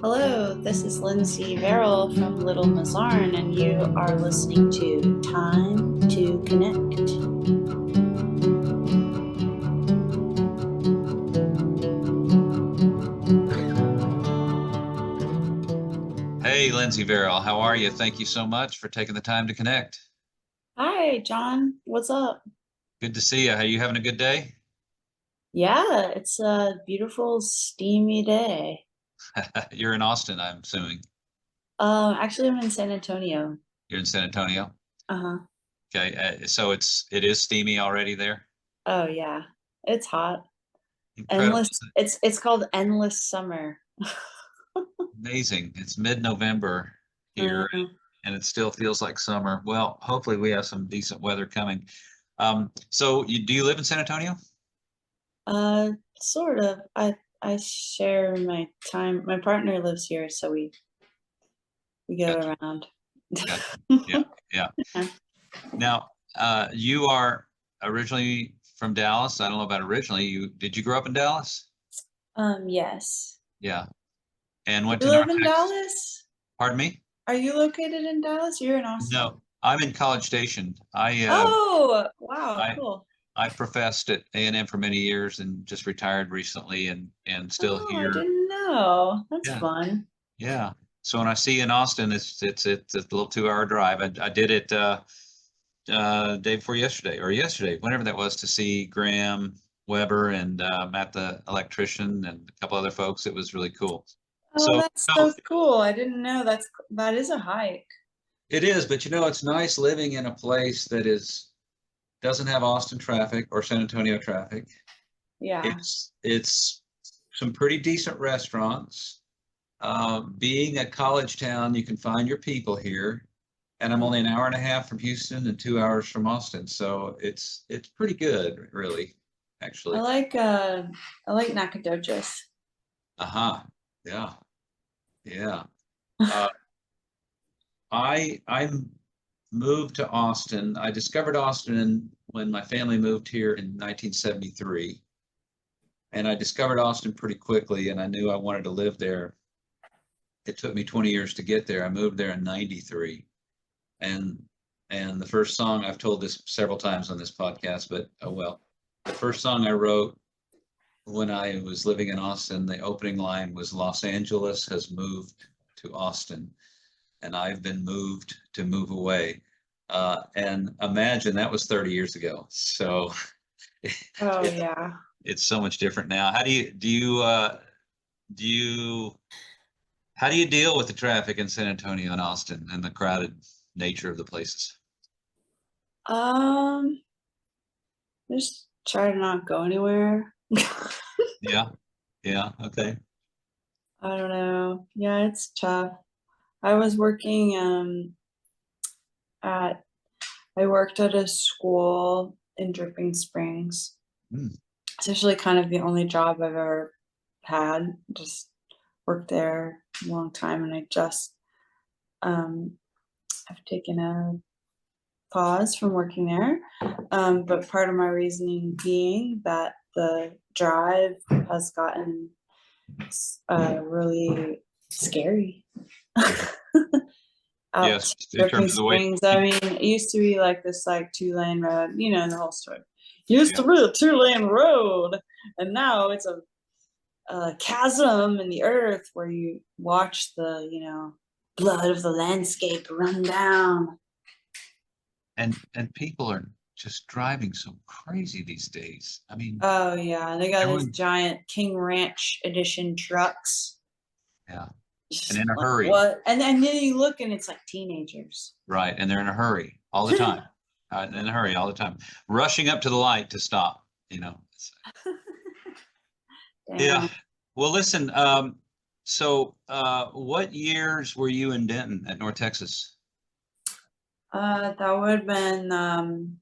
Hello, this is Lindsey Verrill from Little Mazarn, and you are listening to Time to Connect. Hey, Lindsey Verrill, how are you? Thank you so much for taking the time to connect. Hi, John. What's up? Good to see you. Are you having a good day? Yeah, it's a beautiful, steamy day. You're in Austin, I'm assuming. Actually, I'm in San Antonio. You're in San Antonio. Uh-huh. Okay, so it is steamy already there. Oh yeah, it's hot. Incredible, Endless. It's called endless summer. amazing. It's mid-November here, Uh, and it still feels like summer. Well, hopefully we have some decent weather coming. So do you live in San Antonio? uh, sort of. I share my time. My partner lives here, so we Gotcha, go around. gotcha. Yeah, yeah. Now, you are originally from Dallas. I don't know about originally. Did you grow up in Dallas? Yes. Yeah. And went You to live North in Texas. Dallas? Pardon me? Are you located in Dallas? You're in Austin. No, I'm in College Station. Oh, wow, I cool. I professed at A&M for many years and just retired recently and still Oh, I here. didn't know. That's Yeah, fun. yeah. So when I see you in Austin, it's a little 2 hour drive. I did it day before yesterday or yesterday, whenever that was, to see Graham Weber and Matt the electrician and a couple other folks. It was really cool. Oh, So that's so cool. I didn't know that is a hike. it is, but it's nice living in a place that is doesn't have Austin traffic or San Antonio traffic. Yeah. It's some pretty decent restaurants. Being a college town, you can find your people here. And I'm only an hour and a half from Houston and 2 hours from Austin, so it's pretty good, really, I actually. like uh I like Nacogdoches. Uh-huh. Yeah, yeah. Uh, I moved to Austin. I discovered Austin when my family moved here in 1973. And I discovered Austin pretty quickly, and I knew I wanted to live there. It took me 20 years to get there. I moved there in 93. And and the first song, I've told this several times on this podcast, but oh well. The first song I wrote when I was living in Austin, the opening line was Los Angeles has moved to Austin, and I've been moved to move away. And imagine that was 30 years ago. So Oh it, yeah. it's so much different now. How do you how do you deal with the traffic in San Antonio and Austin and the crowded nature of the places? Um, just try to not go anywhere. Yeah, yeah, okay. I don't know. Yeah, it's tough. I was working at I worked at a school in Dripping Springs. Hmm. It's actually kind of the only job I've ever had. Just worked there a long time, and I just um, have taken a pause from working there. But part of my reasoning being that the drive has gotten really scary. Out Yes, to in Dripping terms of the way, Springs. I mean, it used to be like this like 2 lane road, the whole story. Used yeah. to be a 2 lane road, and now it's a chasm in the earth where you watch the, blood of the landscape run down. And people are just driving so crazy these days. I mean, Oh yeah, they got these everyone, giant King Ranch edition trucks. yeah, and Just in a like hurry, what? And then you look and it's like teenagers. right? And they're in a hurry all the time, in a hurry all the time, rushing up to the light to stop, you know. Yeah. Damn. Well, listen, so what years were you in Denton at North Texas? That would have been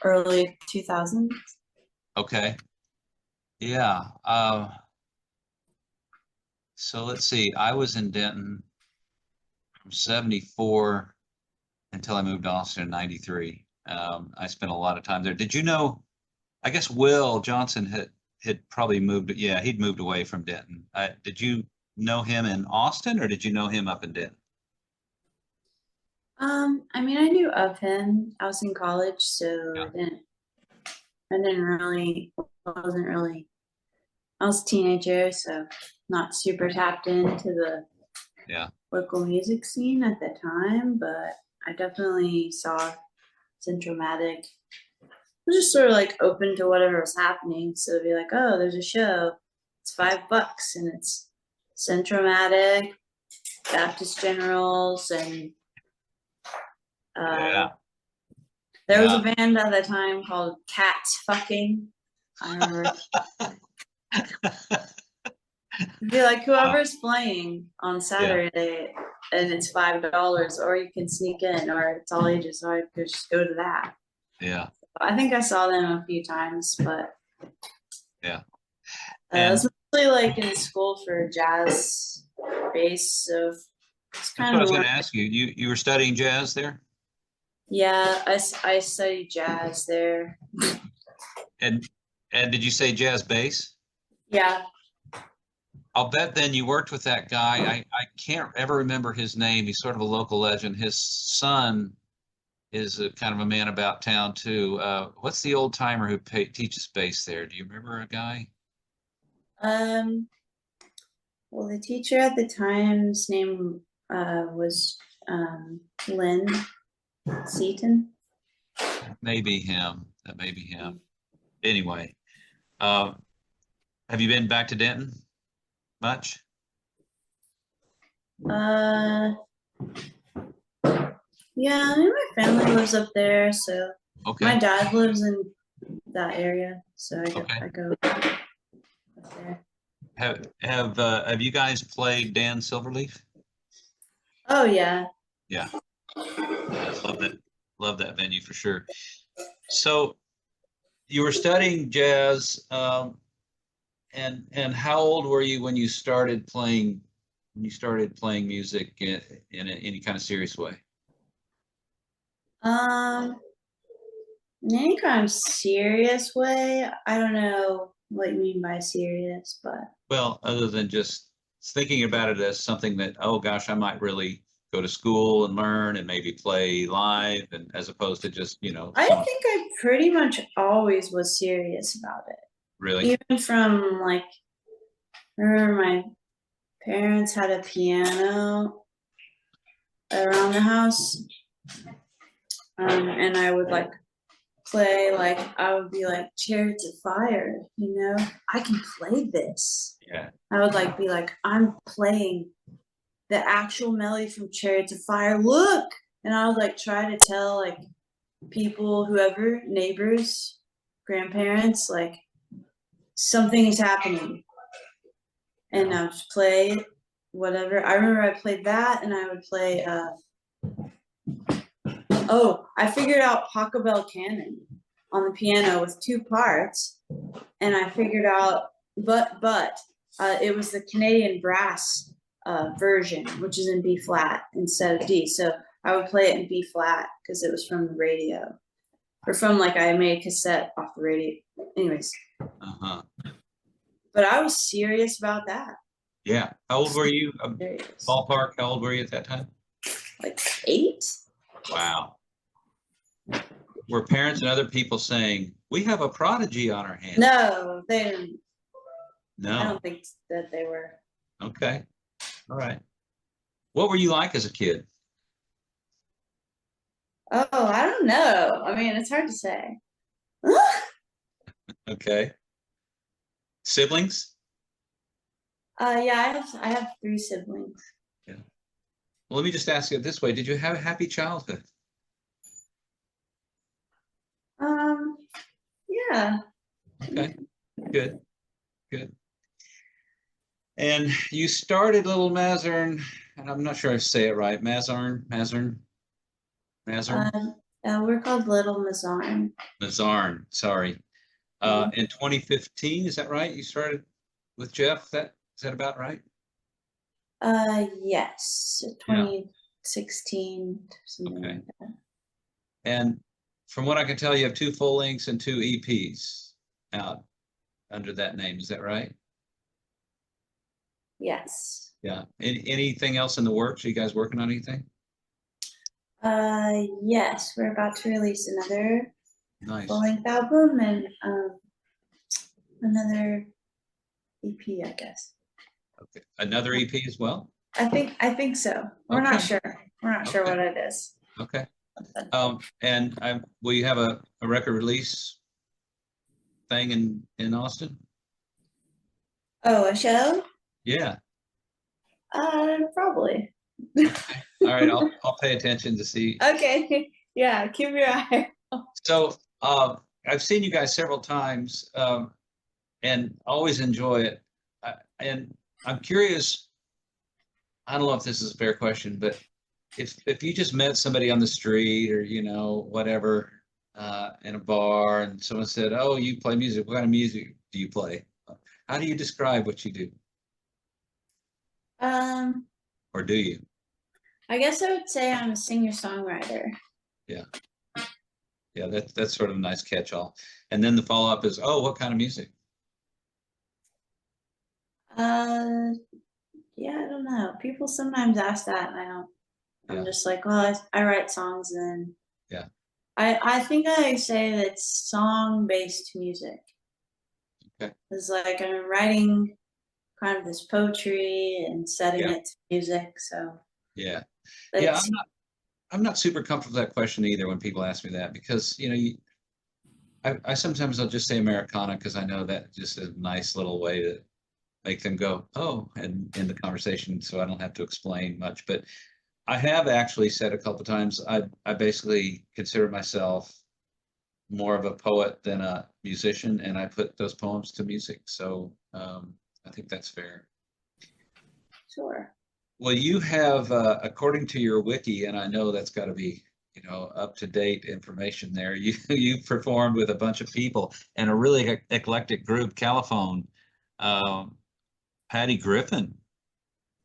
early 2000s. Okay. Yeah. So let's see. I was in Denton from 74 until I moved to Austin in 93. I spent a lot of time there. Did you know, I guess Will Johnson had probably moved, yeah, he'd moved away from Denton. Did you know him in Austin, or did you know him up in Denton? I mean, I knew of him. I was in college, so Yeah. wasn't really, I was a teenager, so not super tapped into the Yeah. local music scene at the time, but I definitely saw Centromatic. I was just sort of like open to whatever was happening. So it'd be like, oh, there's a show. It's $5 and it's Centromatic, Baptist Generals, and Yeah. there was a Yeah. band at the time called Cats Fucking. I remember. It'd be like whoever's playing on Yeah. Saturday and it's $5, or you can sneak in, or it's all ages, so I could just go to that. Yeah. I think I saw them a few times, but Yeah. it was And mostly like in school for jazz bass, so it's that's kind what I of was more. going to ask you. You were studying jazz there? Yeah, I studied jazz there. And did you say jazz bass? Yeah. I'll bet then you worked with that guy. I can't ever remember his name. He's sort of a local legend. His son is a kind of a man about town too. What's the old timer who teaches bass there? Do you remember a guy? Um. Well, the teacher at the time's name was Lynn Seaton. Maybe him. That may be him. Anyway, uh, have you been back to Denton much? Uh, yeah, I mean, my family lives up there, so my Okay. dad lives in that area, so Okay. I go up there. Have you guys played Dan Silverleaf? Oh yeah. Yeah. Yeah, love that. Love that venue for sure. So you were studying jazz, and how old were you when you started playing music in any kind of serious way? Um, in any kind of serious way, I don't know what you mean by serious, but Well, other than just thinking about it as something that, oh gosh, I might really go to school and learn and maybe play live, and as opposed to just, I someone think I pretty much always was serious about it. really. Even from like, I remember my parents had a piano around the house, and I would like play, like I would be like Chariots of Fire, I can play this. Yeah. I would like be like, I'm playing the actual melody from Chariots of Fire. Look, and I would like try to tell like people, whoever, neighbors, grandparents, like something is happening, and I would just play whatever. I remember I played that, and I would play. I figured out Pachelbel Canon on the piano with 2 parts, and I figured out, but it was the Canadian brass version, which is in B flat instead of D. So I would play it in B flat because it was from the radio, or from like I made a cassette off the radio. Anyways, Uh-huh. but I was serious about that. Yeah. How old were you? Serious. Ballpark, how old were you at that time? Like 8. Wow. Were parents and other people saying, we have a prodigy on our hands? No, they didn't. I No. don't think that they were. Okay. All right. What were you like as a kid? Oh, I don't know. I mean, it's hard to say. Okay. Siblings? Yeah, I have 3 siblings. Yeah. Well, let me just ask you this way. Did you have a happy childhood? Yeah. Okay. Good. Good. And you started Little Mazurn, and I'm not sure I say it right. Mazurn. We're called Little Mazarn. Mazarn, sorry. In 2015, is that right? You started with Jeff? Is that about right? Yes, Yeah. 2016, something Okay. like that. And from what I can tell, you have 2 full lengths and 2 EPs out under that name. Is that right? Yes. Yeah. Anything else in the works? Are you guys working on anything? Yes, we're about to release another Nice. full-length album and another EP, I guess. Okay. Another EP as well? I think so. We're not Okay. sure. We're not sure Okay. what it is. Okay. And will you have a record release thing in Austin? Oh, a show? Yeah. Probably. Okay. All right. I'll pay attention to see. Okay. Yeah, keep your eye. So I've seen you guys several times and always enjoy it. And I'm curious. I don't know if this is a fair question, but if you just met somebody on the street or whatever in a bar and someone said, "Oh, you play music. What kind of music do you play?" How do you describe what you do, Um, or do you? I guess I would say I'm a singer-songwriter. Yeah, yeah. That's sort of a nice catch-all. And then the follow-up is, "Oh, what kind of music?" Uh, yeah, I don't know. People sometimes ask that, and I'm Yeah, just like, well, I write songs, and yeah. I think I say that it's song-based music. Okay. It's like I'm writing kind of this poetry and setting Yeah, it to music, so yeah, yeah. it's I'm not super comfortable with that question either when people ask me that because I sometimes I'll just say Americana because I know that just a nice little way to make them go, oh, and in the conversation, so I don't have to explain much. But I have actually said a couple of times I basically consider myself more of a poet than a musician, and I put those poems to music. So I think that's fair. sure. Well, you have, according to your wiki, and I know that's got to be, up to date information there. You performed with a bunch of people and a really eclectic group, Caliphone, um, Patty Griffin,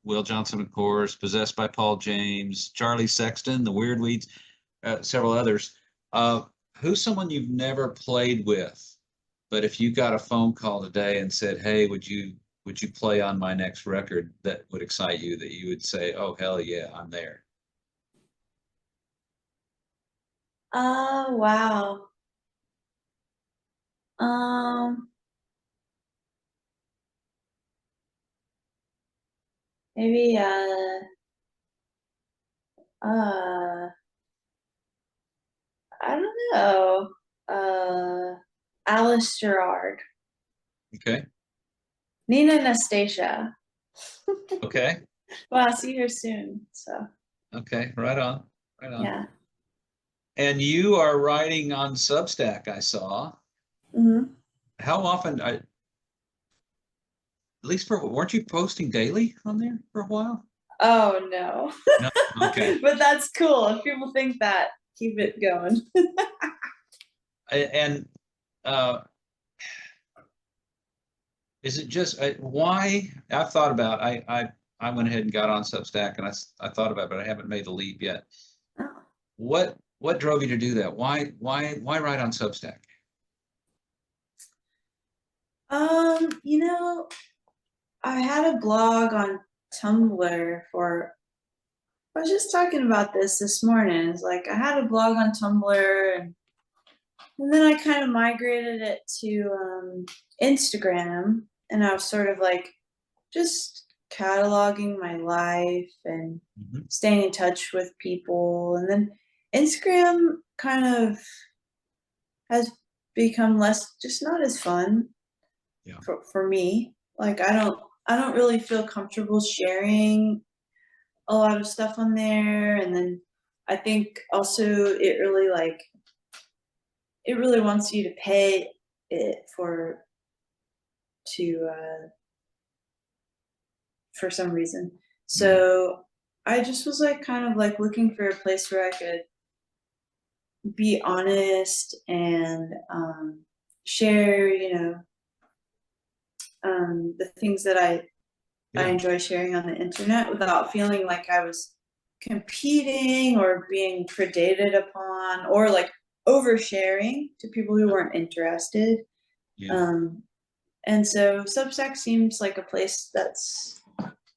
Will Johnson, of course, Possessed by Paul James, Charlie Sexton, the Weird Weeds, several others. Uh, who's someone you've never played with, but if you got a phone call today and said, "Hey, would you play on my next record?" That would excite you, that you would say, "Oh, hell yeah, I'm there." Wow. Um, maybe uh I don't know. Alice Gerard. Okay. Nina Nastasia. Okay. Well, I'll see her soon. So Okay. Right on. Right on. yeah. And you are writing on Substack, I saw. Hmm. How often, at least weren't you posting daily on there for a while? Oh no. No. Okay. But that's cool. If people think that, keep it going. And uh, is it just why I've thought about I went ahead and got on Substack and I thought about it, but I haven't made the leap yet. Oh. What drove you to do that? Why write on Substack? You know, I had a blog on Tumblr for I was just talking about this morning. It's like I had a blog on Tumblr and then I kind of migrated it to Instagram and I was sort of like just cataloging my life and Mhm. staying in touch with people. And then Instagram kind of has become less, just not as fun Yeah. for me. Like I don't really feel comfortable sharing a lot of stuff on there. And then I think also it really wants you to pay it to for some reason. Mhm. So I just was like kind of like looking for a place where I could be honest and share, the things that I Yeah. enjoy sharing on the internet without feeling like I was competing or being predated upon or like oversharing to people who weren't interested. Yeah. Um, and so Substack seems like a place that's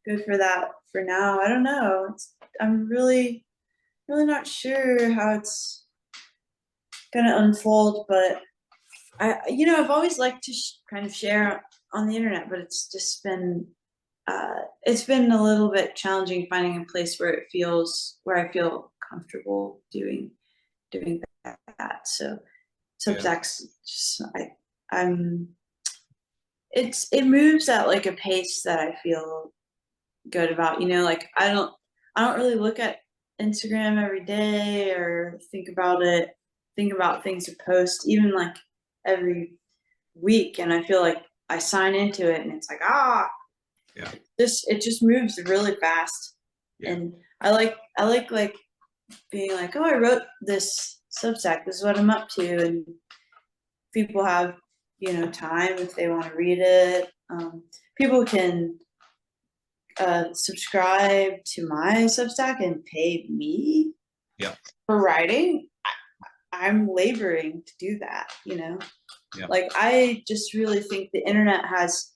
good for that for now. I don't know. I'm really not sure how it's gonna unfold, but I've always liked to kind of share on the internet, but it's been a little bit challenging finding a place where I feel comfortable doing that. So Yeah. Substack's just I'm it moves at like a pace that I feel good about. Like I don't really look at Instagram every day or think about things to post even like every week, and I feel like I sign into it and it's like Yeah. it just moves really fast. Yeah. And I like being like, oh, I wrote this Substack, this is what I'm up to, and people have time if they want to read it. People can subscribe to my Substack and pay me Yeah. for writing. I'm laboring to do that. Yeah. Like, I just really think the internet has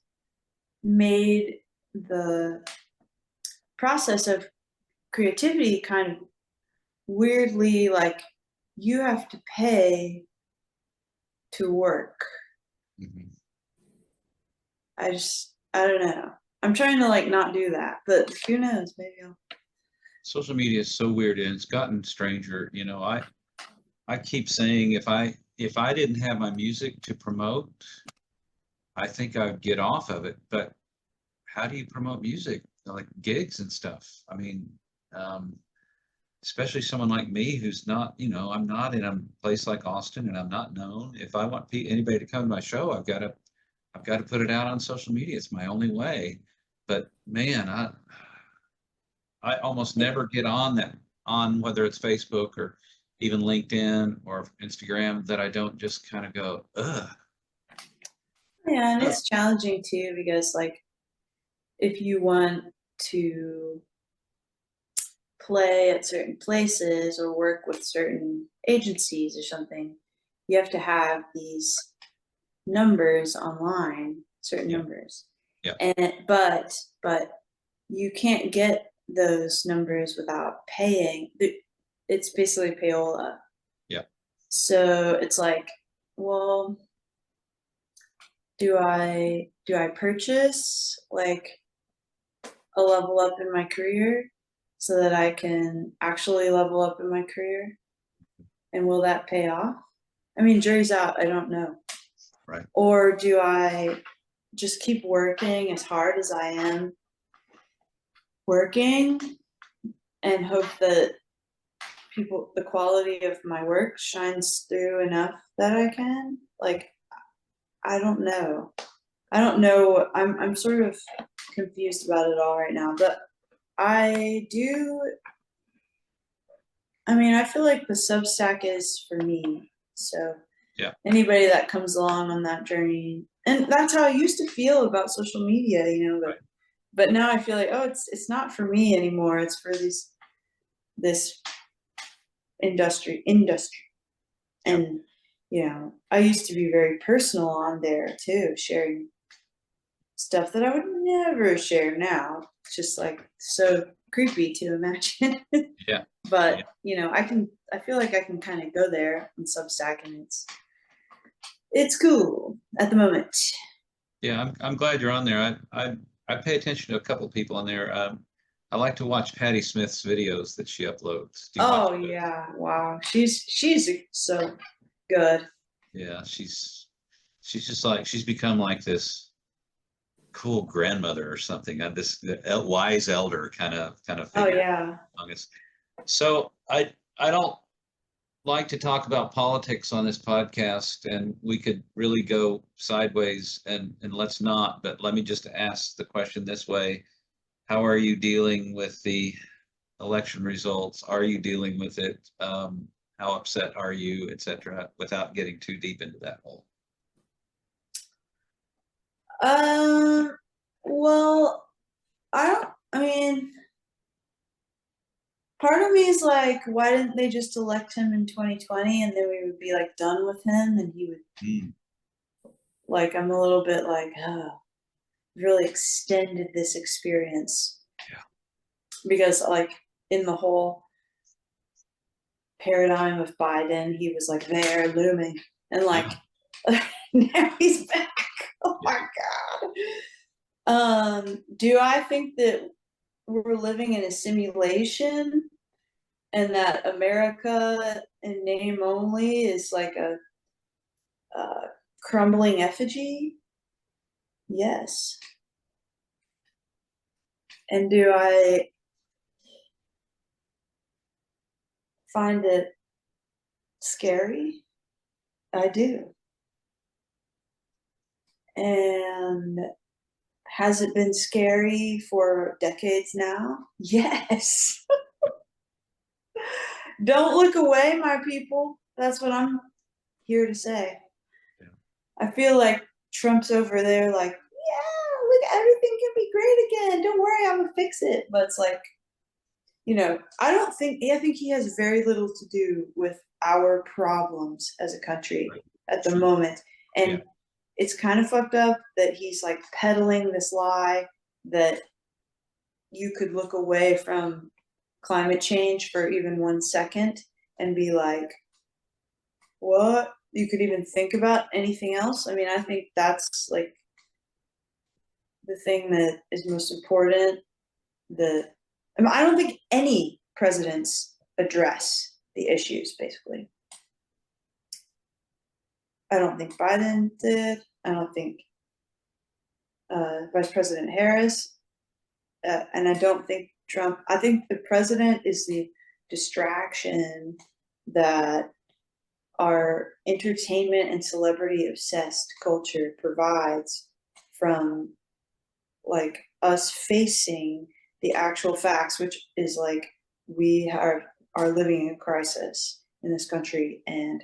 made the process of creativity kind of weirdly like you have to pay to work. Mhm. I don't know. I'm trying to like not do that, but who knows? Maybe I'll. Social media is so weird and it's gotten stranger. I keep saying if I didn't have my music to promote, I think I'd get off of it. But how do you promote music? Like gigs and stuff. I mean, um, especially someone like me who's not, I'm not in a place like Austin and I'm not known. If I want anybody to come to my show, I've got to put it out on social media. It's my only way. But man, I almost never get on whether it's Facebook or even LinkedIn or Instagram that I don't just kind of go, ugh. Yeah, and Ugh. it's challenging too because like if you want to play at certain places or work with certain agencies or something, you have to have these numbers online, certain Yeah, numbers. yeah, And but you can't get those numbers without paying. It's basically payola. yeah, So it's like, well, do I purchase like a level up in my career so that I can actually level up in my career? And will that pay off? I mean, jury's out. I don't know. right. Or do I just keep working as hard as I am working and hope that the quality of my work shines through enough that I can? Like, I don't know. I don't know. I'm sort of confused about it all right now, but I do. I mean, I feel like the Substack is for me. So Yeah, anybody that comes along on that journey, and that's how I used to feel about social media, right. but now I feel like, oh, it's not for me anymore. It's for this industry. Yeah, And I used to be very personal on there too, sharing stuff that I would never share now. It's just like so creepy to imagine. yeah, yeah. But I feel like I can kind of go there on Substack, and it's cool at the moment. Yeah, I'm glad you're on there. I pay attention to a couple people on there. I like to watch Patty Smith's videos that she uploads. Do you watch Oh those? yeah, wow. She's so good. Yeah, she's just like she's become like this cool grandmother or something. This wise elder kind of Oh figure yeah. among us. So I don't like to talk about politics on this podcast, and we could really go sideways, and let's not. But let me just ask the question this way: how are you dealing with the election results? Are you dealing with it? How upset are you, etc., without getting too deep into that hole? Um. Well, I mean, part of me is like, why didn't they just elect him in 2020 and then we would be like done with him and he would Mm, like. I'm a little bit like, oh, really extended this experience because like in the whole paradigm of Biden, he was like there looming, and like now he's back. Oh Yeah. my God. Do I think that we're living in a simulation and that America in name only is like a crumbling effigy? Yes. And do I find it scary? I do. And has it been scary for decades now? Yes. Don't look away, my people. That's what I'm here to say. Yeah. I feel like Trump's over there, like, yeah, look, everything can be great again. Don't worry, I'm gonna fix it. But it's like, I think he has very little to do with our problems as a country Right. at the Sure. moment. Yeah. And it's kind of fucked up that he's like peddling this lie that you could look away from climate change for even 1 second and be like, what? You could even think about anything else? I mean, I think that's like the thing that is most important. I don't think any presidents address the issues, basically. I don't think Biden did. I don't think Vice President Harris, and I don't think Trump. I think the president is the distraction that our entertainment and celebrity obsessed culture provides from like us facing the actual facts, which is like we are living in a crisis in this country, and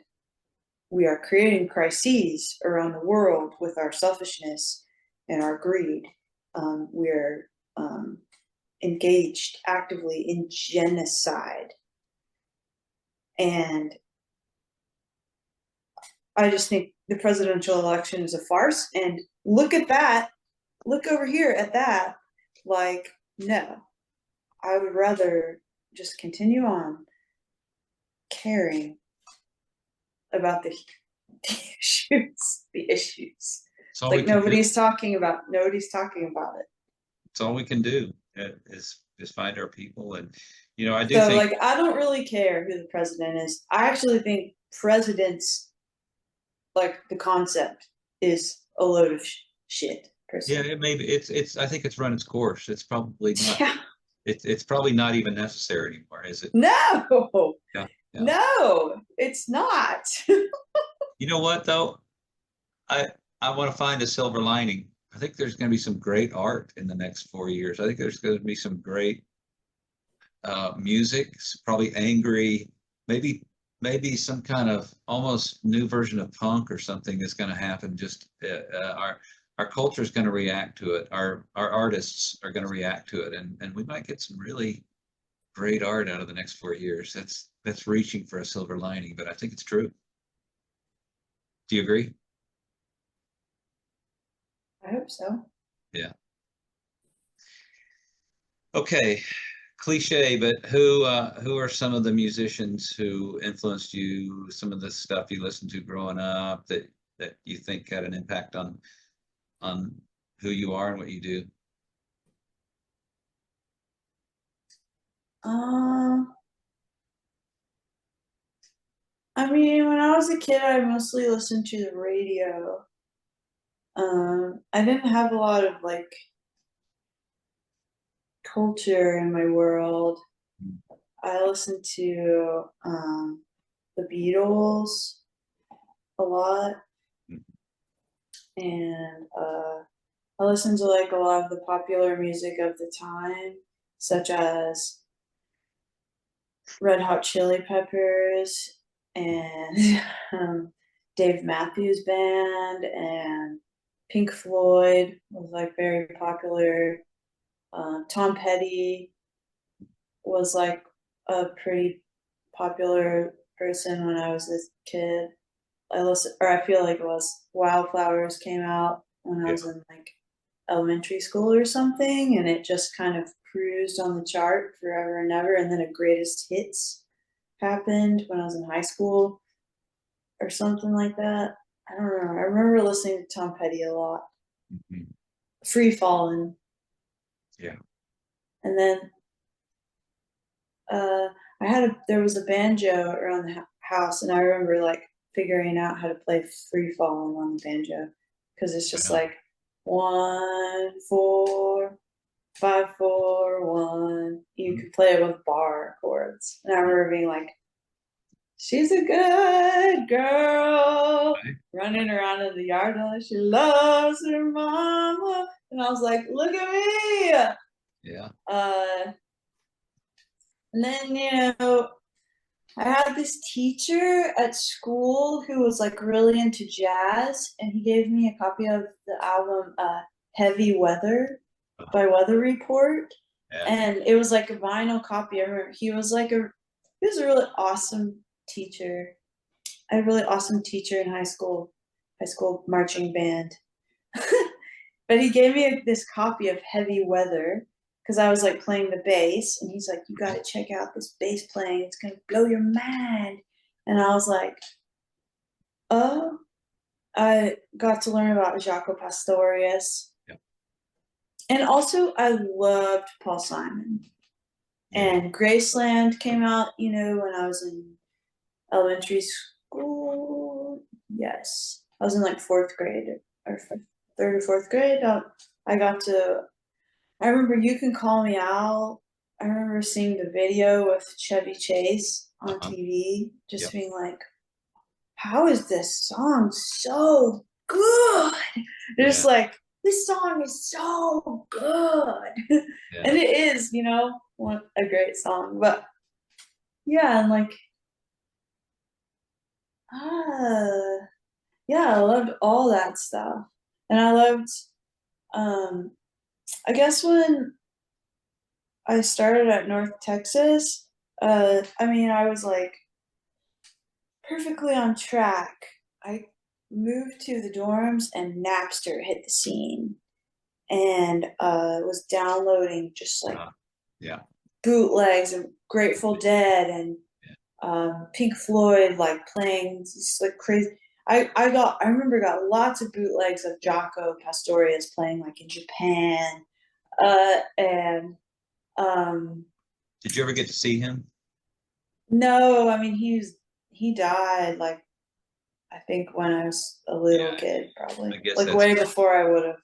we are creating crises around the world with our selfishness and our greed. We're engaged actively in genocide. And I just think the presidential election is a farce. And look at that. Look over here at that. Like, no, I would rather just continue on caring about the issues, the issues. It's all we Like can do. nobody's talking about it. It's all we can do is just find our people. And, I do So think, like I don't really care who the president is. I actually think presidents, like the concept, is a load of shit yeah, personally. it may be, I think it's run its course. It's probably not, Yeah. it's probably not even necessary anymore, is it? No. Yeah. Yeah. No, it's not. You know what, though? I, I want to find a silver lining. I think there's going to be some great art in the next 4 years. I think there's going to be some great music, probably angry, maybe some kind of almost new version of punk or something is going to happen. Just our culture is going to react to it. Our artists are going to react to it, and we might get some really great art out of the next 4 years. That's reaching for a silver lining, but I think it's true. Do you agree? I hope so. Yeah. Okay. Cliche, but who are some of the musicians who influenced you? Some of the stuff you listened to growing up that you think had an impact on who you are and what you do? Um, I mean, when I was a kid, I mostly listened to the radio. I didn't have a lot of like culture in my world. I listened to the Beatles a lot, and I listened to like a lot of the popular music of the time, such as Red Hot Chili Peppers and Dave Matthews Band, and Pink Floyd was like very popular. Tom Petty was like a pretty popular person when I was a kid. I feel like it was Wildflowers came out when I Yeah. was in like elementary school or something, and it just kind of cruised on the chart forever and ever, and then a greatest hits happened when I was in high school or something like that. I don't know. I remember listening to Tom Petty a lot. Mhm. Free Fallin'. Yeah. And then uh, there was a banjo around the house, and I remember like figuring out how to play Free Fallin' on the banjo because it's just Wow. like 1 4 5 4 1. You Mhm. can play it with bar chords, and I remember being like, "She's a good girl, Right. running around in the yard like she loves her mama," and I was like, "Look at me!" Yeah. Uh, and then I had this teacher at school who was like really into jazz, and he gave me a copy of the album Heavy Weather Uh-huh. by Weather Report. Yeah. And it was like a vinyl copy. I remember he was a really awesome teacher. I had a really awesome teacher in high school marching band. But he gave me this copy of Heavy Weather because I was like playing the bass, and he's like, "You got to check out this bass playing. It's gonna blow your mind." And I was like, "Oh." I got to learn about Jaco Pastorius, Yeah. and also I loved Paul Simon. Yeah. And Graceland came out, when I was in elementary school. Yes, I was in like fourth grade or third or fourth grade. I got to I remember You Can Call Me Out. I remember seeing the video with Chevy Chase on Uh-huh. TV, just Yep. being like, how is this song so good? Just Yeah. like, this song is so good. Yeah. And it is, a great song. But yeah, and like, ah, yeah, I loved all that stuff. And I loved, um, I guess when I started at North Texas, I was like perfectly on track. I moved to the dorms and Napster hit the scene and was downloading just like Uh, yeah. bootlegs of Grateful Dead and Yeah. Pink Floyd, like playing just like crazy. I remember got lots of bootlegs of Jaco Pastorius playing like in Japan, and um, Did you ever get to see him? no, I mean he died like I think when I was a little Yeah. kid, I probably guess like that's way before I would have.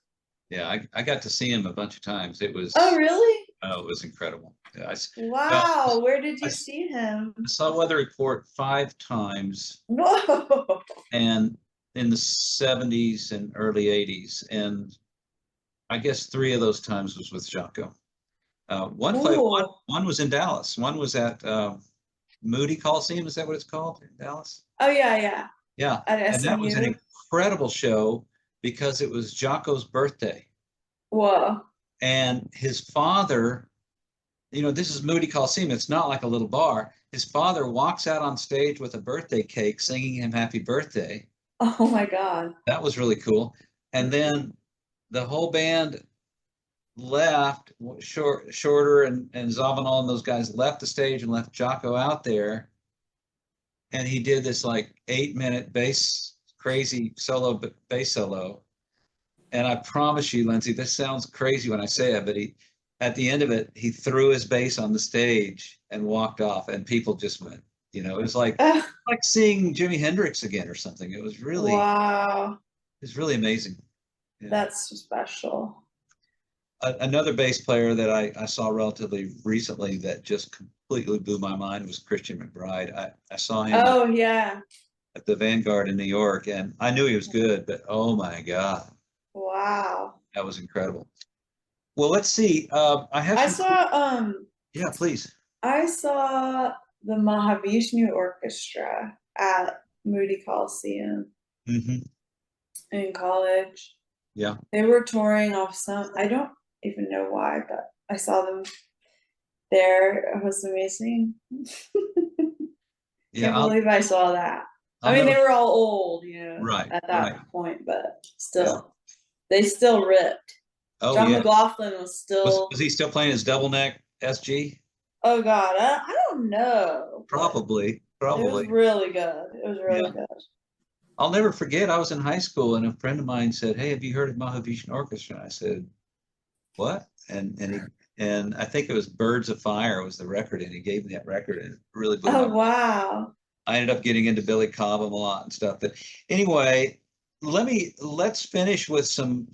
yeah. I got to see him a bunch of times. Oh, really? It was incredible. Yeah, well, Wow. Where did I, you see him? I saw Weather Report 5 times, Whoa. and in the 70s and early 80s, and I guess 3 of those times was with Jocko. Cool. One was in Dallas. One was at Moody Coliseum. Is that what it's called in Dallas? Oh yeah, yeah. Yeah, At and that was an SMU. incredible show because it was Jocko's birthday, Whoa. and his father. This is Moody Coliseum. It's not like a little bar. His father walks out on stage with a birthday cake, singing him happy birthday. Oh my God. That was really cool. And then the whole band left, Shorter and Zavanol and those guys left the stage and left Jocko out there. And he did this like 8-minute crazy bass solo. And I promise you, Lindsey, this sounds crazy when I say it, but at the end of it, he threw his bass on the stage and walked off, and people just went, it was like seeing Jimi Hendrix again or something. Wow. It was really amazing. Yeah. That's special. Another bass player that I saw relatively recently that just completely blew my mind was Christian McBride. I saw him Oh yeah. at the Vanguard in New York, and I knew he was good, but oh my God, Wow. that was incredible. Well, let's see. I have I some. saw Yeah, please. I saw the Mahavishnu Orchestra at Moody Coliseum Hmm. in college. Yeah. They were touring off I don't even know why, but I saw them there. It was amazing. Yeah. Can't believe I saw that. I'll I mean, never. they were all old, Right. at Right. that point, but Yeah. still, they still ripped. Oh John yeah. McLaughlin was Was still. he still playing his double neck SG? Oh God, I don't know, but Probably, it was probably. really good. It was really Yeah. good. I'll never forget. I was in high school, and a friend of mine said, "Hey, have you heard of Mahavishnu Orchestra?" And I said, "What?" And I think it was Birds of Fire was the record, and he gave me that record, and it really blew my Oh mind. wow. I ended up getting into Billy Cobham a lot and stuff. But anyway, let's finish with some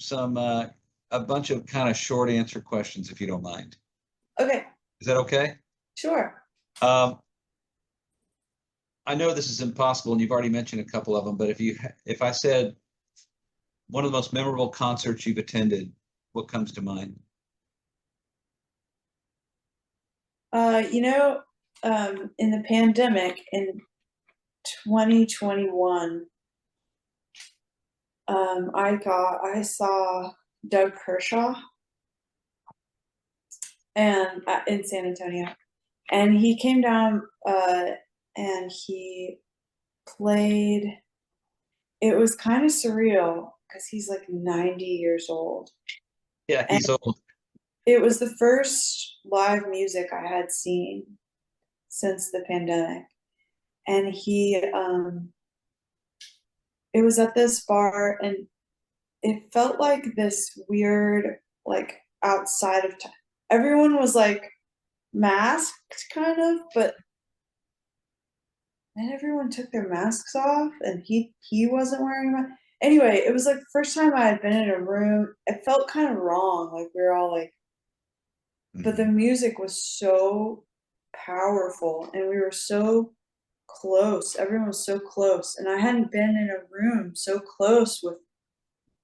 a bunch of kind of short answer questions, if you don't mind. Okay, Is that okay? sure. Um, I know this is impossible, and you've already mentioned a couple of them. But if I said one of the most memorable concerts you've attended, what comes to mind? You know, in the pandemic in 2021, I saw Doug Kershaw and in San Antonio, and he came down and he played. It was kind of surreal because he's like 90 years old, Yeah, and he's old. it was the first live music I had seen since the pandemic. And it was at this bar, and it felt like this weird, like outside of time. Everyone was like masked, kind of, but then everyone took their masks off, and he wasn't wearing a mask. Anyway, it was like the first time I had been in a room. It felt kind of wrong, like we were all like, but the Mhm. music was so powerful, and we were so close. Everyone was so close, and I hadn't been in a room so close with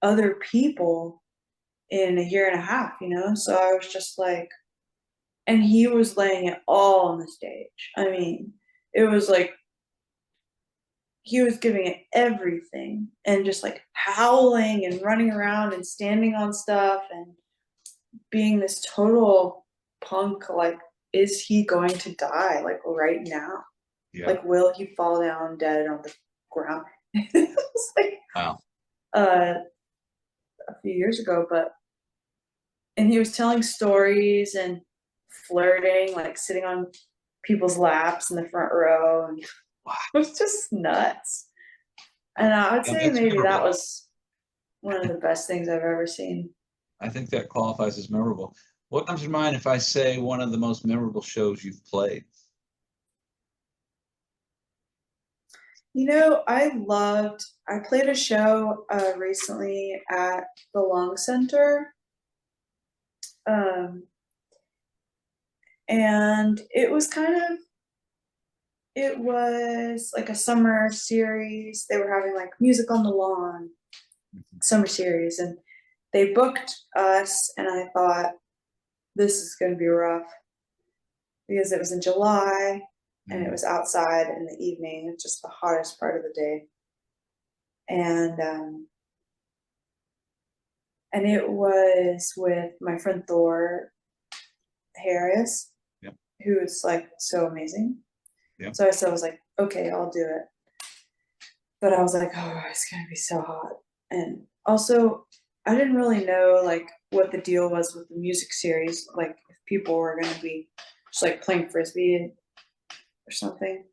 other people in a year and a half, you know? So I was just like, and he was laying it all on the stage. I mean, it was like he was giving it everything and just like howling and running around and standing on stuff and being this total punk. Like, is he going to die like right now? Yeah. Like, will he fall down dead on the ground? It was like Wow. uh, a few years ago, but and he was telling stories and flirting, like sitting on people's laps in the front row, and it Wow. was just nuts. And I would Yeah, say that's maybe that memorable. was one of the best things I've ever seen. I think that qualifies as memorable. What comes to mind if I say one of the most memorable shows you've played? You know, I played a show recently at the Lung Center, um, and it was like a summer series. They were having like music on the lawn summer series, and they booked us, and I thought this is going to be rough because it was in July and it Mm. was outside in the evening. It's just the hottest part of the day, and it was with my friend Thor Harris, Yeah, who is like so amazing. yeah. So I was like, okay, I'll do it. But I was like, oh, it's gonna be so hot. And also, I didn't really know like what the deal was with the music series, like if people were gonna be just like playing frisbee or something.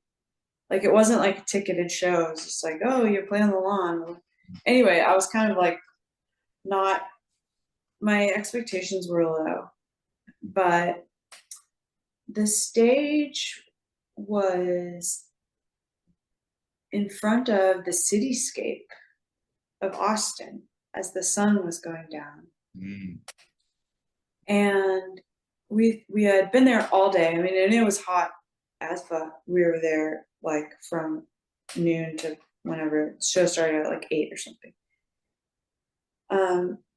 Like it wasn't like a ticketed show. It was just like, oh, you're playing on the lawn. Anyway, I was kind of like not my expectations were low, but the stage was in front of the cityscape of Austin as the sun was going down. Mm. And we had been there all day. I mean, and it was hot as fuck. We were there like from noon to whenever the show started at like 8 or something.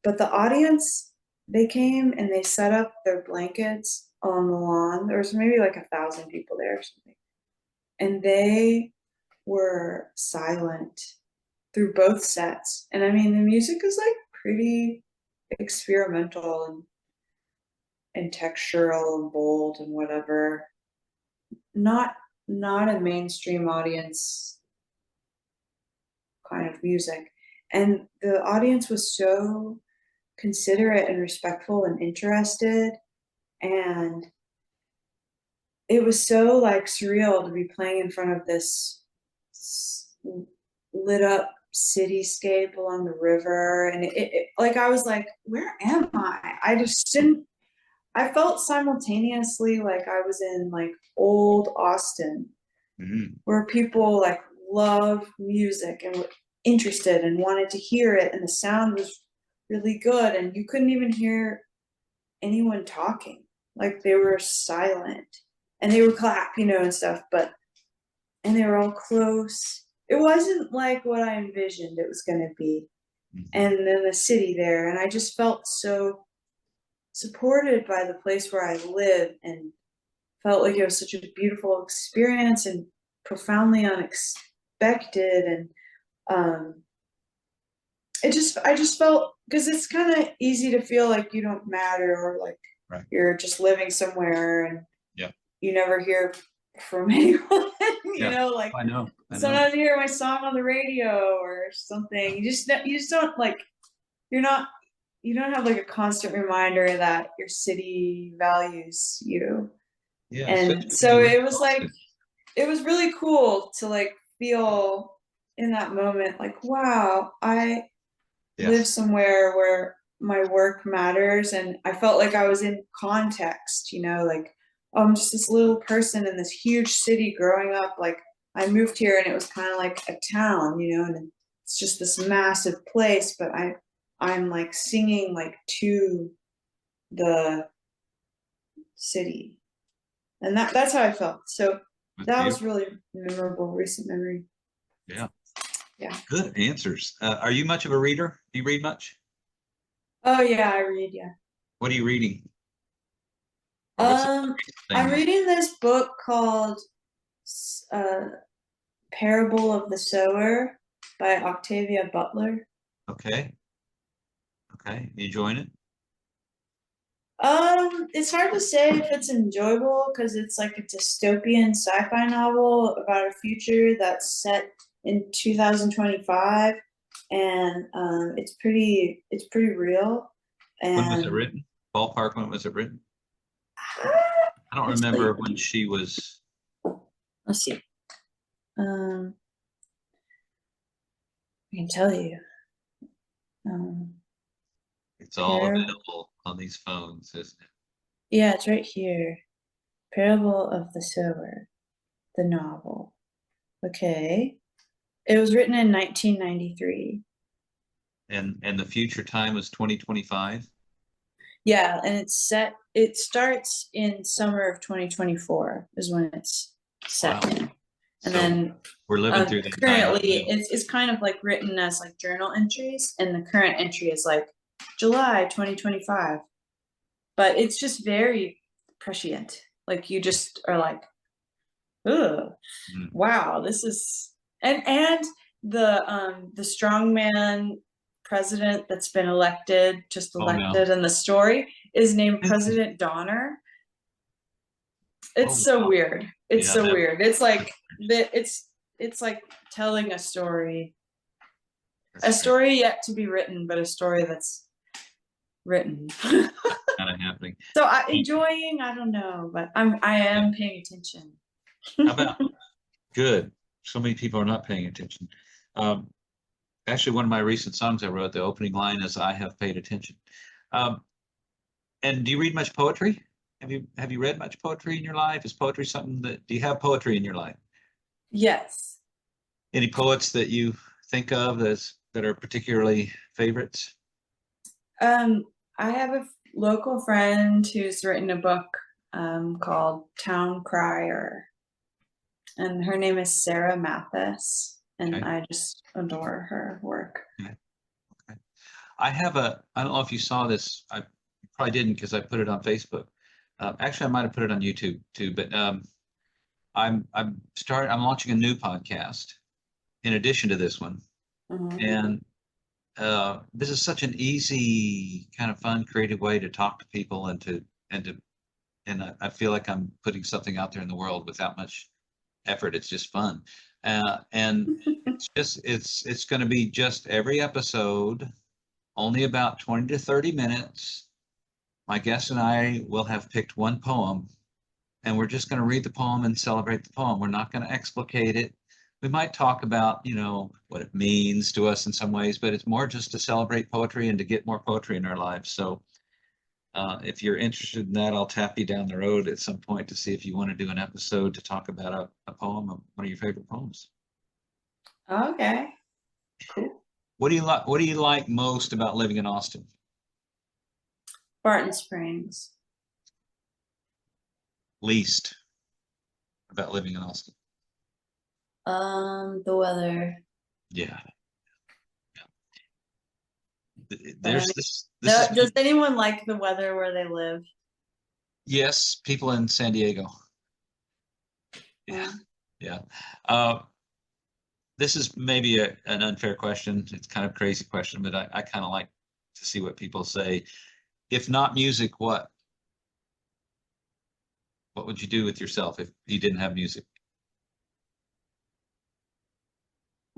But the audience, they came and they set up their blankets on the lawn. There was maybe like 1,000 people there or something, and they were silent through both sets. And I mean, the music is like pretty experimental and textural and bold and whatever. Not not a mainstream audience kind of music. And the audience was so considerate and respectful and interested. And it was so like surreal to be playing in front of this lit up cityscape along the river. And like, I was like, where am I just didn't, I felt simultaneously like I was in like old Austin, where people like love music and were interested and wanted to hear it, and the sound was really good, and you couldn't even hear anyone talking. Like, they were silent, and they would clap, and stuff, and they were all close. It wasn't like what I envisioned it was going to be. And then the city there, and I just felt so supported by the place where I live, and felt like it was such a beautiful experience and profoundly unexpected. And I just felt, because it's kind of easy to feel like you don't matter, or like Right. you're just living somewhere and Yeah. you never hear from anyone. Like, I know. sometimes you hear my song on the radio or something. You just don't like, you don't have like a constant reminder that your city values you. Yeah. And so it was like, it was really cool to like feel in that moment like, wow, I live somewhere where my work matters. And I felt like I was in context, like, I'm just this little person in this huge city growing up. Like, I moved here and it was kind of like a town, and it's just this massive place, but I'm like singing like to the city. And that's how I felt. So that was really memorable, recent memory. Yeah. Yeah. Good answers. Are you much of a reader? Do you read much? Oh yeah, I read, yeah. What are you reading? I'm reading this book called Parable of the Sower by Octavia Butler. Okay. You enjoying it? It's hard to say if it's enjoyable, because it's like a dystopian sci-fi novel about a future that's set in 2025, and it's pretty real. And when was it written? Ballpark, when was it written? I don't remember when she was. Let's see. I can tell you. It's all available on these phones, isn't it? Yeah, it's right here. Parable of the Sower, the novel. Okay. It was written in 1993. And the future time was 2025? Yeah, and it starts in summer of 2024 is when it's set. Wow. And so then we're living through the currently it's kind of like written as like journal entries, and the current entry is like July 2025. But it's just very prescient. Like, you just are like, oh, wow, this is, and the strongman president that's been elected, and the story is named President Donner. It's so weird. It's so weird. It's like it's like telling a story. A story yet to be written, but a story that's written. Kind of happening. So enjoying, I don't know, but I am paying attention. How about good? So many people are not paying attention. Actually, one of my recent songs I wrote, the opening line is "I have paid attention." And do you read much poetry? Have you read much poetry in your life? Is poetry something that, do you have poetry in your life? Yes. Any poets that you think of that are particularly favorites? I have a local friend who's written a book called Town Crier, and her name is Sarah Mathis, and I just adore her work. Okay. I don't know if you saw this. I probably didn't, because I put it on Facebook. Actually, I might have put it on YouTube too, but I'm launching a new podcast in addition to this one. And this is such an easy, kind of fun, creative way to talk to people, and I feel like I'm putting something out there in the world without much effort. It's just fun. And it's going to be just every episode only about 20 to 30 minutes. My guest and I will have picked one poem, and we're just going to read the poem and celebrate the poem. We're not going to explicate it. We might talk about, what it means to us in some ways, but it's more just to celebrate poetry and to get more poetry in our lives. So if you're interested in that, I'll tap you down the road at some point to see if you want to do an episode to talk about a poem of one of your favorite poems. Okay, cool. What do you like? What do you like most about living in Austin? Barton Springs. Least about living in Austin? The weather. Yeah. I There's mean, this does anyone like the weather where they live? Yes, people in San Diego. Yeah. Yeah. This is maybe an unfair question. It's kind of a crazy question, but I kind of like to see what people say. If not music, what? What would you do with yourself if you didn't have music?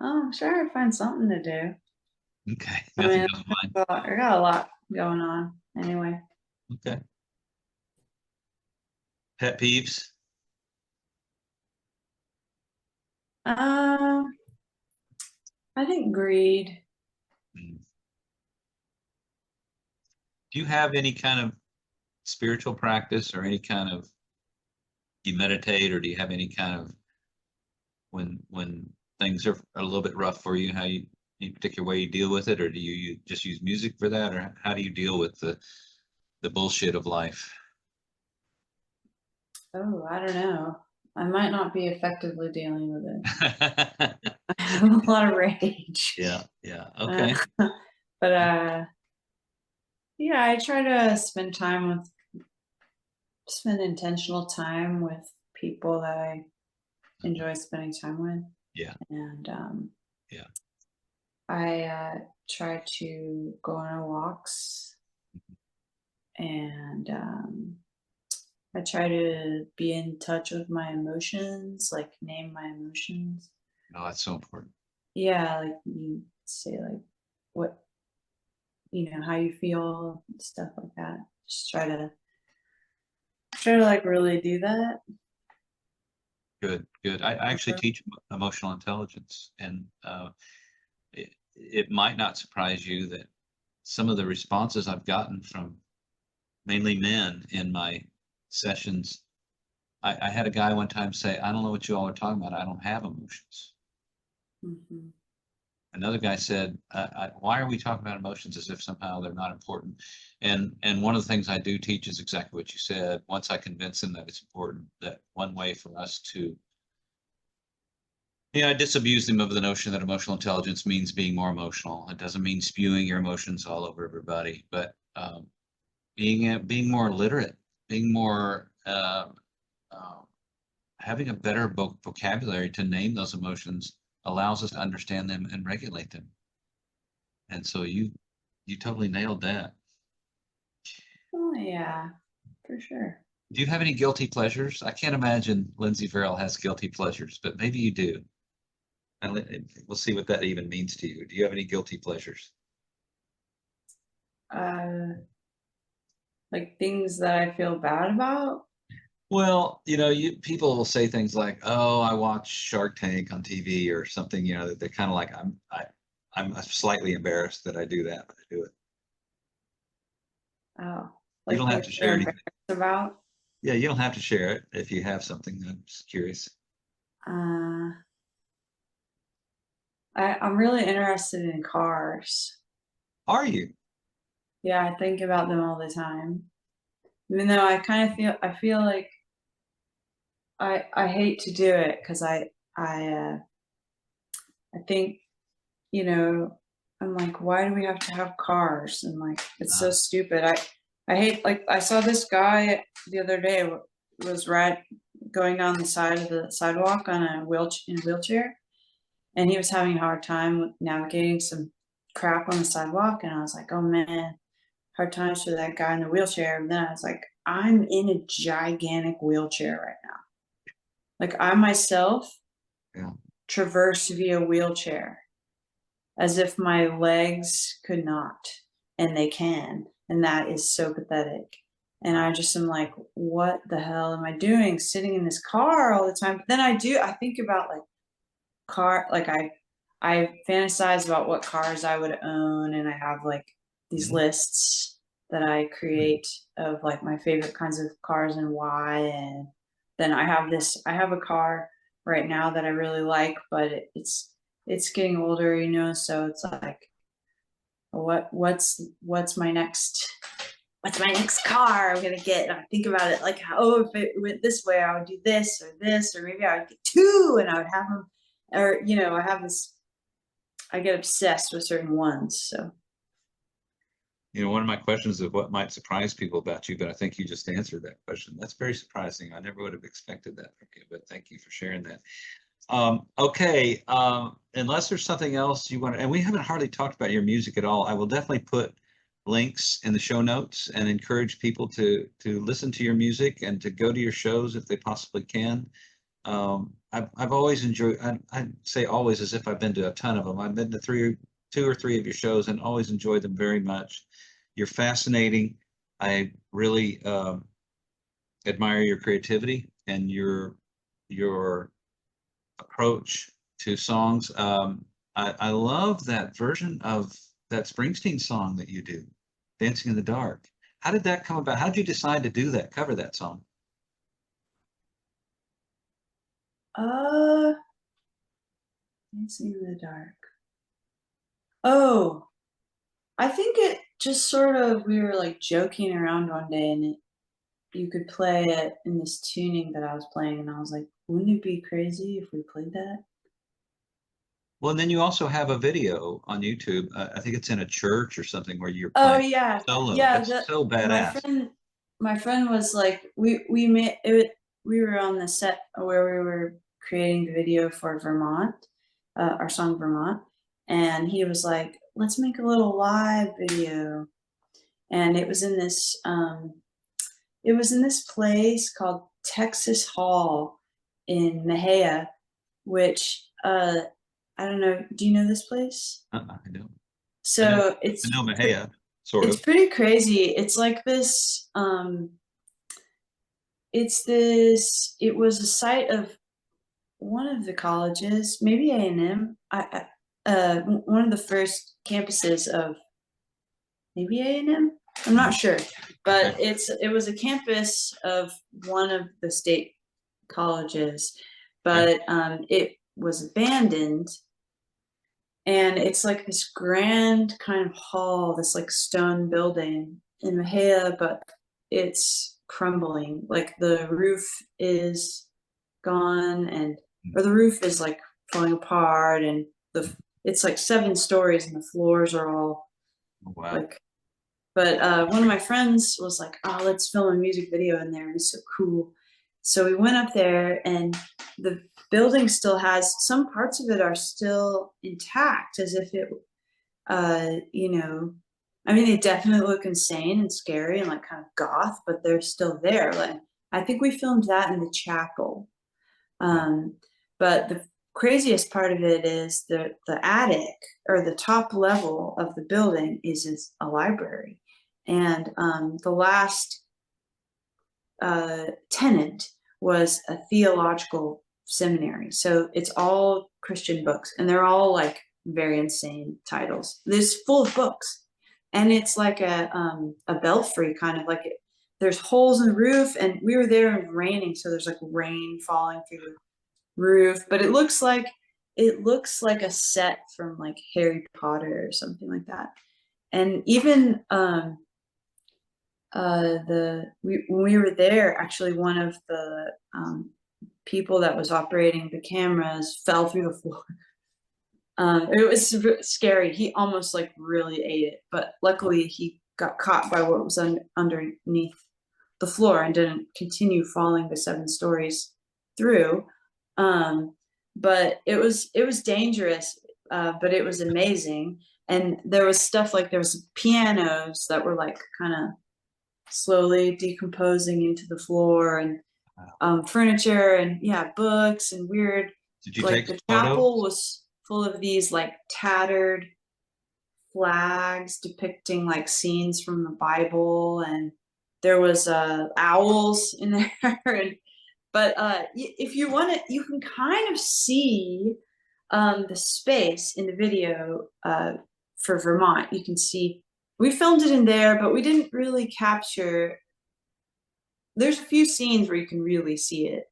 Oh, I'm sure I'd find something to do. Okay, I nothing mean, comes to mind. I got a lot going on anyway. Okay. Pet peeves? Um, I think greed. Mm. Do you have any kind of spiritual practice or any kind of, do you meditate or do you have any kind of, when things are a little bit rough for you, how you, any particular way you deal with it, or do you just use music for that, or how do you deal with the bullshit of life? Oh, I don't know. I might not be effectively dealing with it. I have a lot of rage. Yeah, yeah. Uh, Okay. but yeah, I try to spend intentional time with people that I enjoy spending time with, Yeah, and yeah. I try to go on walks, and I try to be in touch with my emotions, like name my emotions. No, that's so important. Yeah, like you say, like what how you feel, stuff like that. Just try to like really do that. Good, good. I actually teach emotional intelligence, and it might not surprise you that some of the responses I've gotten from mainly men in my sessions. I had a guy one time say, "I don't know what you all are talking about. I don't have emotions." Hmm. Another guy said, "Why are we talking about emotions as if somehow they're not important?" And one of the things I do teach is exactly what you said. Once I convince them that it's important, that one way for us to, I disabuse them of the notion that emotional intelligence means being more emotional. It doesn't mean spewing your emotions all over everybody, but being more literate, being more uh, having a better vocabulary to name those emotions allows us to understand them and regulate them. And so you totally nailed that. Oh yeah, for sure. Do you have any guilty pleasures? I can't imagine Lindsey Verrill has guilty pleasures, but maybe you do. And we'll see what that even means to you. Do you have any guilty pleasures? Like things that I feel bad about. Well, people will say things like, "Oh, I watch Shark Tank on TV" or something. That they're kind of like, I'm slightly embarrassed that I do that, but I do it. Oh, You like don't have things to you're share anything. embarrassed about. Yeah, you don't have to share it if you have something. I'm just curious. Uh, I'm really interested in cars. Are you? Yeah, I think about them all the time. Even though I feel like I hate to do it because I think you know I'm like, why do we have to have cars? And like it's so Uh, stupid. I hate, like, I saw this guy the other day was going down the side of the sidewalk on a wheelchair, and he was having a hard time with navigating some crap on the sidewalk, and I was like, oh man, hard times for that guy in the wheelchair. And then I was like, I'm in a gigantic wheelchair right now. Like I myself yeah. traverse via wheelchair as if my legs could not. and they can. And that is so pathetic. And I just am like, what the hell am I doing sitting in this car all the time? But then I think about like I fantasize about what cars I would own, and I have like these lists that I create of like my favorite kinds of cars and why. And then I have a car right now that I really like, but it's getting older, you know, so it's like what's my next car I'm gonna get? And I think about it like, oh, if it went this way, I would do this, or maybe I would get two, and I would have them, or you know, I get obsessed with certain ones. So You know, one of my questions is what might surprise people about you, but I think you just answered that question. That's very surprising. I never would have expected that from you, but thank you for sharing that. Okay, unless there's something else you want to, and we haven't hardly talked about your music at all, I will definitely put links in the show notes and encourage people to listen to your music and to go to your shows if they possibly can. I've always enjoyed, I'd say always as if I've been to a ton of them. I've been to two or three of your shows and always enjoyed them very much. You're fascinating. I really admire your creativity and your approach to songs. I love that version of that Springsteen song that you do, Dancing in the Dark. How did that come about? How did you decide to do that, cover that song? uh Dancing in the Dark. Oh, I think it just sort of, we were like joking around one day, and you could play it in this tuning that I was playing, and I was like, wouldn't it be crazy if we played that? Well, and then you also have a video on YouTube. I think it's in a church or something where you're Oh playing yeah, solo. yeah. That's so My badass. friend, my friend was like, we made it. We were on the set where we were creating the video for Vermont, our song Vermont, and he was like, let's make a little live video. And it was in this place called Texas Hall in Mejia, which I don't know. Do you know this place? I know. I know. So I know Mahia, sort it's of. pretty crazy. It's like this. It was a site of one of the colleges, maybe A&M. One of the first campuses of maybe A&M. I'm not sure, but Okay. it was a campus of one of the state colleges, Okay. but it was abandoned, and it's like this grand kind of hall, this like stone building in Mejia, but it's crumbling. Like the roof is gone, and or the roof is like falling apart, and the it's like 7 stories, and the floors are all Oh, wow. like. But one of my friends was like, "Oh, let's film a music video in there. It's so cool." So we went up there, and the building still has some parts of it are still intact, as if it, you know, I mean, they definitely look insane and scary and like kind of goth, but they're still there. Like I think we filmed that in the chapel. Wow. Um, but the craziest part of it is the attic, or the top level of the building is a library, and the last tenant was a theological seminary. So it's all Christian books, and they're all like very insane titles. This full of books, and it's like a belfry kind of like it. There's holes in the roof, and we were there and it was raining, so there's like rain falling through the roof. But it looks like a set from like Harry Potter or something like that. And even when we were there, actually one of the people that was operating the cameras fell through the floor. It was scary. He almost like really ate it, but luckily he got caught by what was underneath the floor and didn't continue falling the 7 stories through. But it was dangerous, but it was amazing. And there was stuff like there was pianos that were like kind of slowly decomposing into the floor, and Wow. furniture, and yeah, books and weird. Did you Like take the photos? chapel was full of these like tattered flags depicting like scenes from the Bible, and there was owls in there. But if you want to, you can kind of see the space in the video for Vermont. You can see we filmed it in there, but we didn't really capture. There's a few scenes where you can really see it.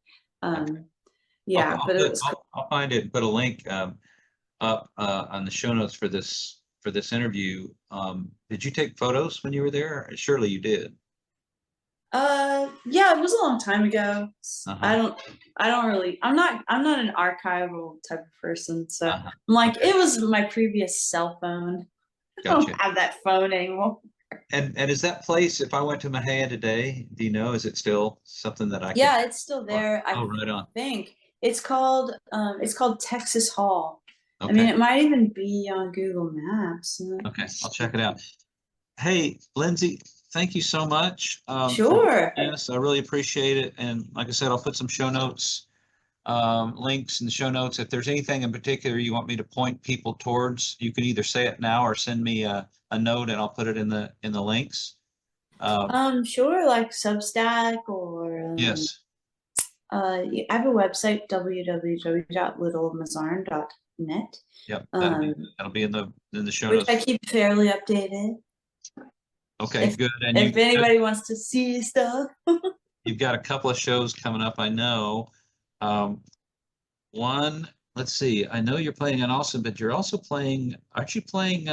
Yeah, but it was cool. I'll find it and put a link up on the show notes for this interview. Did you take photos when you were there? Surely you did. Yeah, it was a long time ago. Uh-huh. I'm not an archival type of person, so Uh-huh. I'm like, Okay. it was my previous cell phone. I Gotcha. don't have that phone anymore. And is that place, if I went to Mahia today, do you know, is it still something that I could? Yeah, it's still there. I Oh, right on. think it's called Texas Hall. I mean, Okay. it might even be on Google Maps. Okay. I'll check it out. Hey, Lindsey, thank you so much for Sure. doing this. I really appreciate it. And like I said, I'll put some show notes, links in the show notes. If there's anything in particular you want me to point people towards, you can either say it now or send me a note and I'll put it in the links. Sure, like Substack or Yes. I have a website, www.littlemazarn.net. Yep. Um, That'll be in the show which notes. I keep fairly updated. Okay, good. And if anybody wants to see stuff. You've got a couple of shows coming up, I know. One, let's see, I know you're playing in Austin, but you're also playing, aren't you playing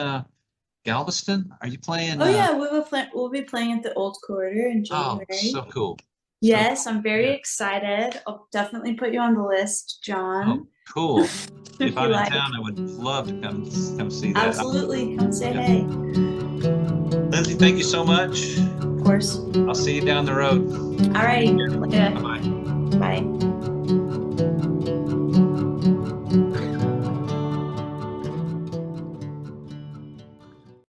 Galveston? Are you playing? Oh yeah, we'll be playing at the Old Quarter in Oh, January. so cool. Yes, I'm very excited. I'll definitely put you on the list, John. Oh, cool. If I'm in like. town, I would love to come see that. Absolutely, come say hey. Lindsey, thank you so much. Of course. I'll see you down the road. All right. Later. Bye-bye. Bye.